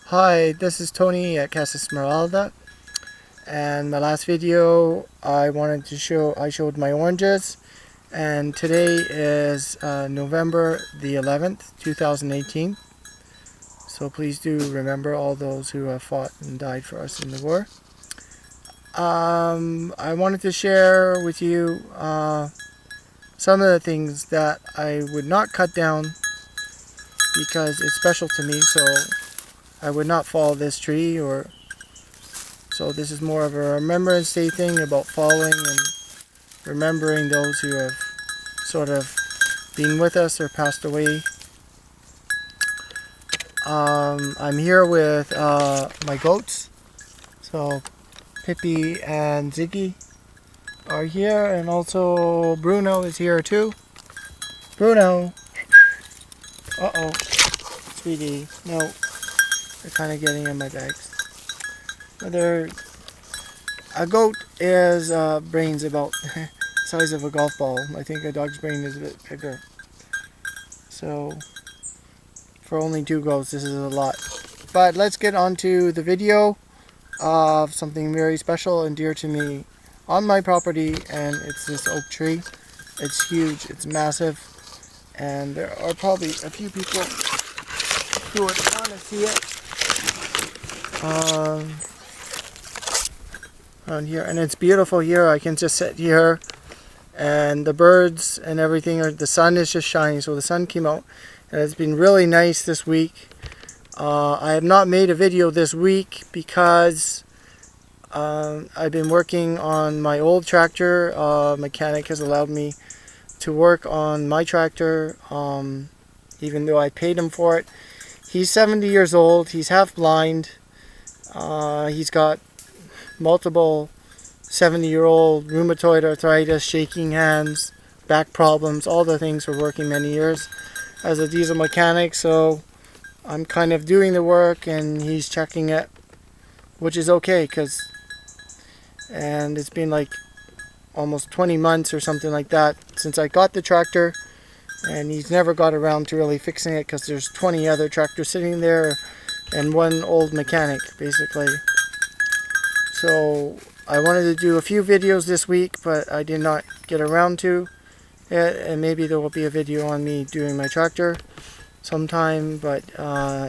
Hi, this is Tony at Casa Esmeralda, and my last video I showed my oranges, and today is November the 11th 2018. So please do remember all those who have fought and died for us in the war. I wanted to share with you some of the things that I would not cut down because it's special to me, so I would not fall this tree. So this is more of a Remembrance Day thing about falling and remembering those who have sort of been with us or passed away. I'm here with my goats. So Pippi and Ziggy are here, and also Bruno is here too. Bruno! Uh-oh. Sweetie, no. They're kind of getting in my bags. A goat is brain's about the size of a golf ball. I think a dog's brain is a bit bigger. So for only 2 goats, this is a lot. But let's get on to the video of something very special and dear to me on my property, and it's this oak tree. It's huge, it's massive, and there are probably a few people who would want to see it. Around here, and it's beautiful here. I can just sit here, and the birds and everything the sun is just shining. So the sun came out, and it's been really nice this week. I have not made a video this week because I've been working on my old tractor. Mechanic has allowed me to work on my tractor, even though I paid him for it. He's 70 years old. He's half blind. He's got multiple 70-year-old rheumatoid arthritis, shaking hands, back problems, all the things for working many years as a diesel mechanic. So I'm kind of doing the work and he's checking it, which is okay, and it's been like almost 20 months or something like that since I got the tractor, and he's never got around to really fixing it because there's 20 other tractors sitting there and one old mechanic basically. So I wanted to do a few videos this week, but I did not get around to it, and maybe there will be a video on me doing my tractor sometime, but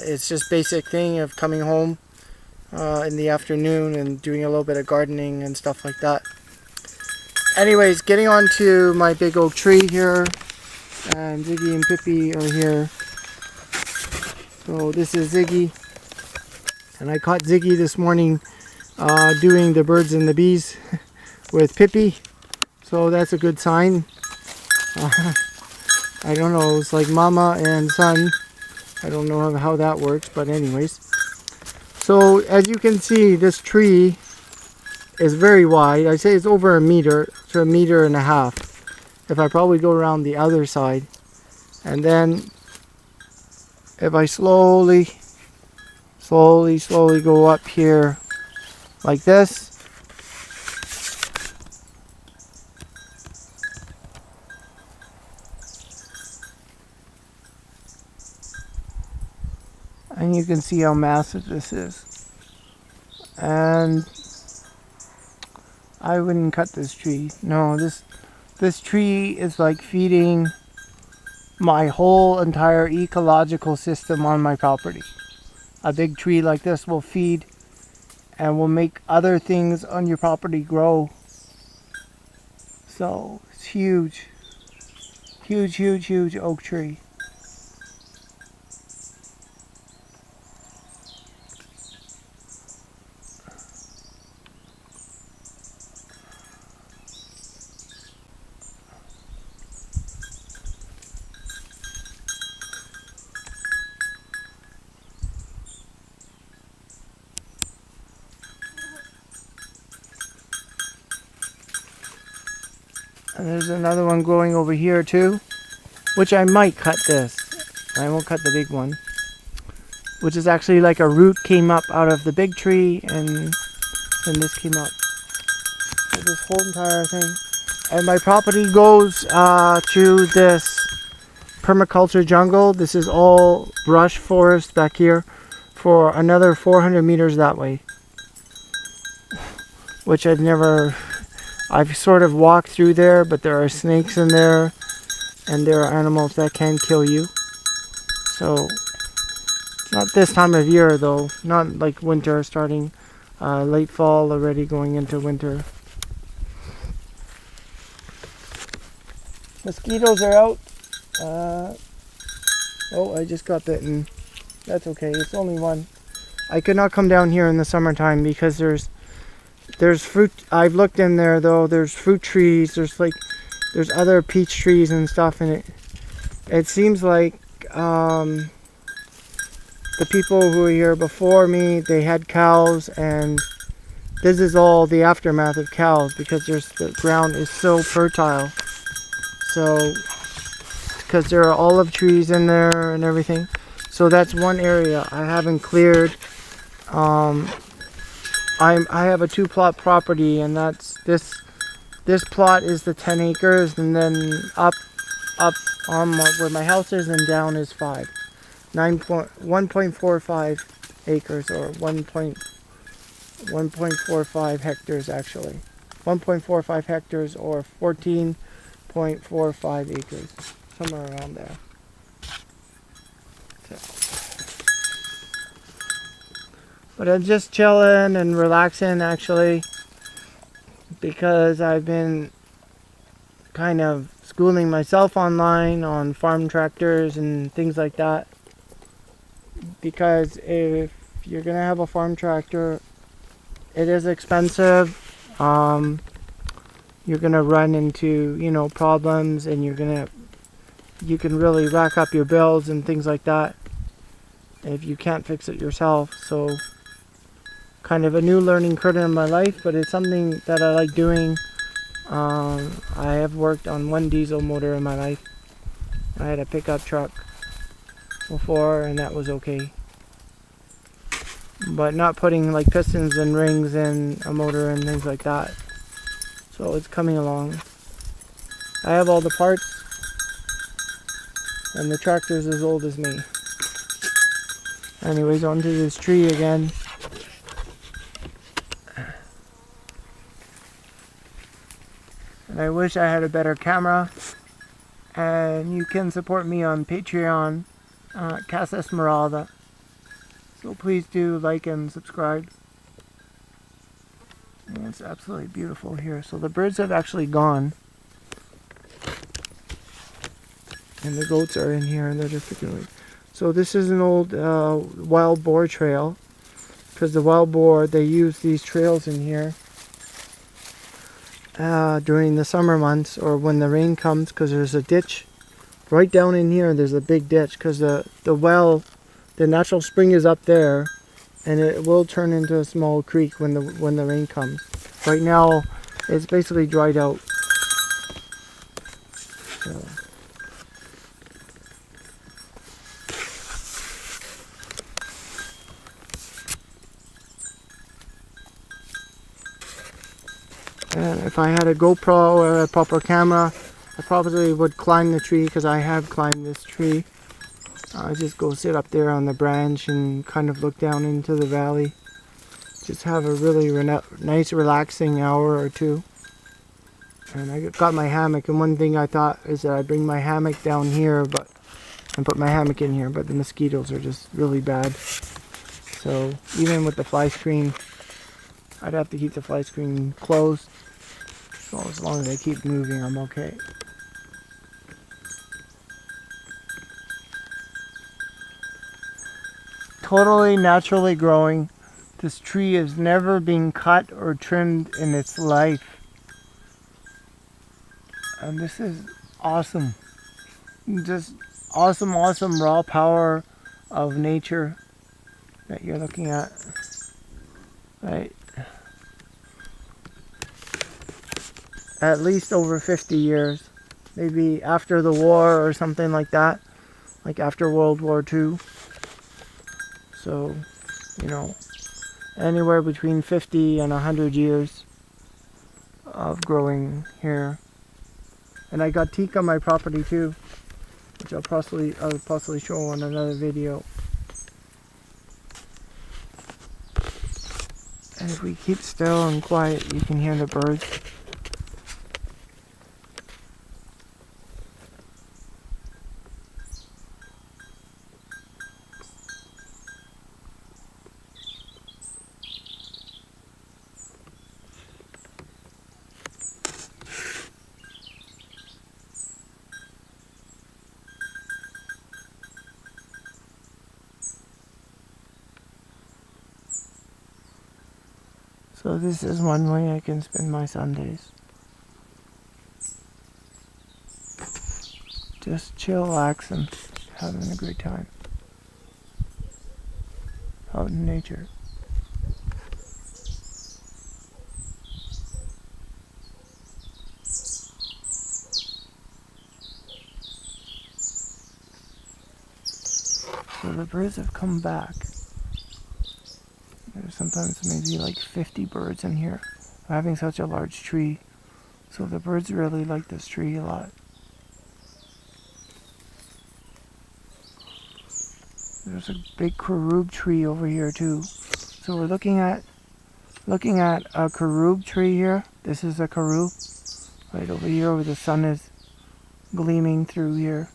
it's just basic thing of coming home in the afternoon and doing a little bit of gardening and stuff like that. Anyways, getting on to my big oak tree here, and Ziggy and Pippi are here. So this is Ziggy, and I caught Ziggy this morning doing the birds and the bees with Pippi, so that's a good sign. I don't know, it's like mama and son. I don't know how that works, but anyways. So as you can see, this tree is very wide. I say it's over a meter to 1.5 meters. If I probably go around the other side, and then if I slowly go up here like this, and you can see how massive this is. And I wouldn't cut this tree. No, this tree is like feeding my whole entire ecological system on my property. A big tree like this will feed and will make other things on your property grow. So it's huge. Huge oak tree. And there's another one growing over here too, which I might cut this. I won't cut the big one, which is actually like a root came up out of the big tree, and then this came up. So this whole entire thing. And my property goes to this permaculture jungle. This is all brush forest back here for another 400 meters that way, which I've sort of walked through there, but there are snakes in there, and there are animals that can kill you. So, not this time of year though, not like winter, starting late fall, already going into winter. Mosquitoes are out. Oh, I just got bitten. That's okay, it's only one. I could not come down here in the summertime because there's fruit. I've looked in there though, there's fruit trees, there's other peach trees and stuff, and it seems like the people who were here before me, they had cows, and this is all the aftermath of cows because the ground is so fertile. So, because there are olive trees in there and everything. So that's one area I haven't cleared. I have a 2-plot property, and that's this plot is the 10 acres, and then up on where my house is and down is 1.45 acres, or 1.45 hectares actually. 1.45 hectares or 14.45 acres, somewhere around there. So. But I'm just chilling and relaxing actually, because I've been kind of schooling myself online on farm tractors and things like that. Because if you're gonna have a farm tractor, it is expensive. You're gonna run into, problems, and you can really rack up your bills and things like that if you can't fix it yourself. So kind of a new learning curve in my life, but it's something that I like doing. I have worked on one diesel motor in my life. I had a pickup truck before, and that was okay. But not putting like pistons and rings in a motor and things like that. So it's coming along. I have all the parts, and the tractor's as old as me. Anyways, onto this tree again. And I wish I had a better camera. And you can support me on Patreon, Casa Esmeralda. So please do like and subscribe. And it's absolutely beautiful here. So the birds have actually gone. And the goats are in here, and they're just picking away. So this is an old wild boar trail. Because the wild boar, they use these trails in here during the summer months, or when the rain comes, because there's a ditch right down in here. There's a big ditch because the natural spring is up there, and it will turn into a small creek when the rain comes. Right now, it's basically dried out. So. And if I had a GoPro or a proper camera, I probably would climb the tree, because I have climbed this tree. I just go sit up there on the branch and kind of look down into the valley. Just have a really nice relaxing hour or two. And I got my hammock, and one thing I thought is that I'd bring my hammock down here and put my hammock in here, but the mosquitoes are just really bad. So even with the fly screen, I'd have to keep the fly screen closed. So as long as I keep moving, I'm okay. Totally naturally growing. This tree has never been cut or trimmed in its life. And this is awesome. Just awesome raw power of nature that you're looking at. Right? At least over 50 years. Maybe after the war or something like that. Like after World War II. So, anywhere between 50 and 100 years of growing here. And I got teak on my property too, which I'll possibly show on another video. And if we keep still and quiet, you can hear the birds. So this is one way I can spend my Sundays. Just chillax and having a great time out in nature. So the birds have come back. There's sometimes maybe like 50 birds in here. I'm having such a large tree, so the birds really like this tree a lot. There's a big karoob tree over here too. So we're looking at a karoob tree here. This is a karoob right over here where the sun is gleaming through here.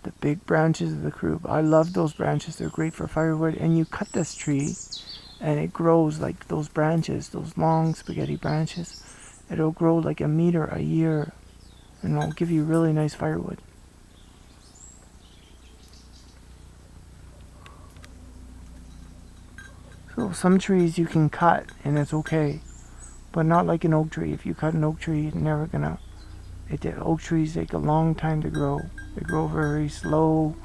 The big branches of the karoob. I love those branches. They're great for firewood. And you cut this tree and it grows like those branches, those long spaghetti branches. It'll grow like a meter a year and it'll give you really nice firewood. So some trees you can cut and it's okay, but not like an oak tree. If you cut an oak tree, it's never gonna. Oak trees take a long time to grow. They grow very slow,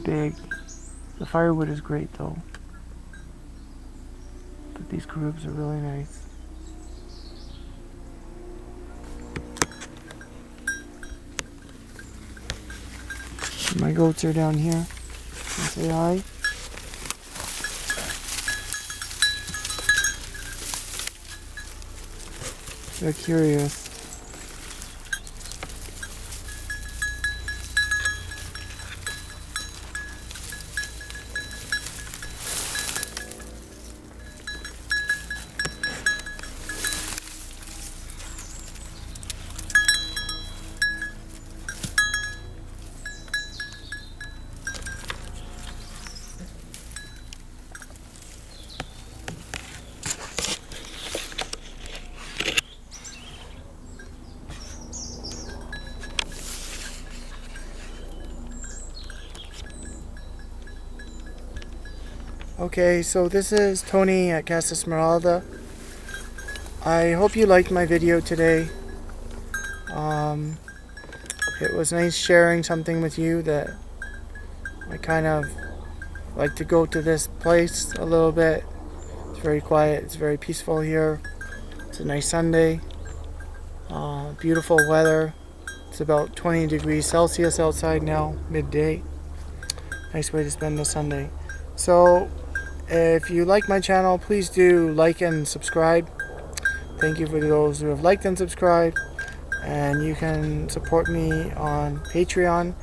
big. The firewood is great though. But these karoobs are really nice. My goats are down here. Can say hi. They're curious. Okay, so this is Tony at Casa Esmeralda. I hope you liked my video today. It was nice sharing something with you that I kind of like to go to this place a little bit. It's very quiet, it's very peaceful here. It's a nice Sunday. Beautiful weather. It's about 20 degrees Celsius outside now, midday. Nice way to spend the Sunday. So, if you like my channel, please do like and subscribe. Thank you for those who have liked and subscribed. And you can support me on Patreon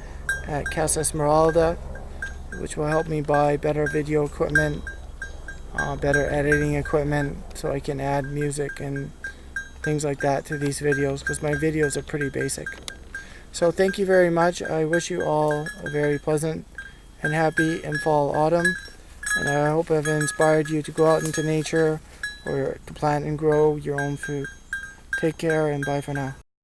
at Casa Esmeralda, which will help me buy better video equipment, better editing equipment, so I can add music and things like that to these videos, because my videos are pretty basic. So thank you very much. I wish you all a very pleasant and happy and fall autumn. And I hope I've inspired you to go out into nature or to plant and grow your own food. Take care and bye for now.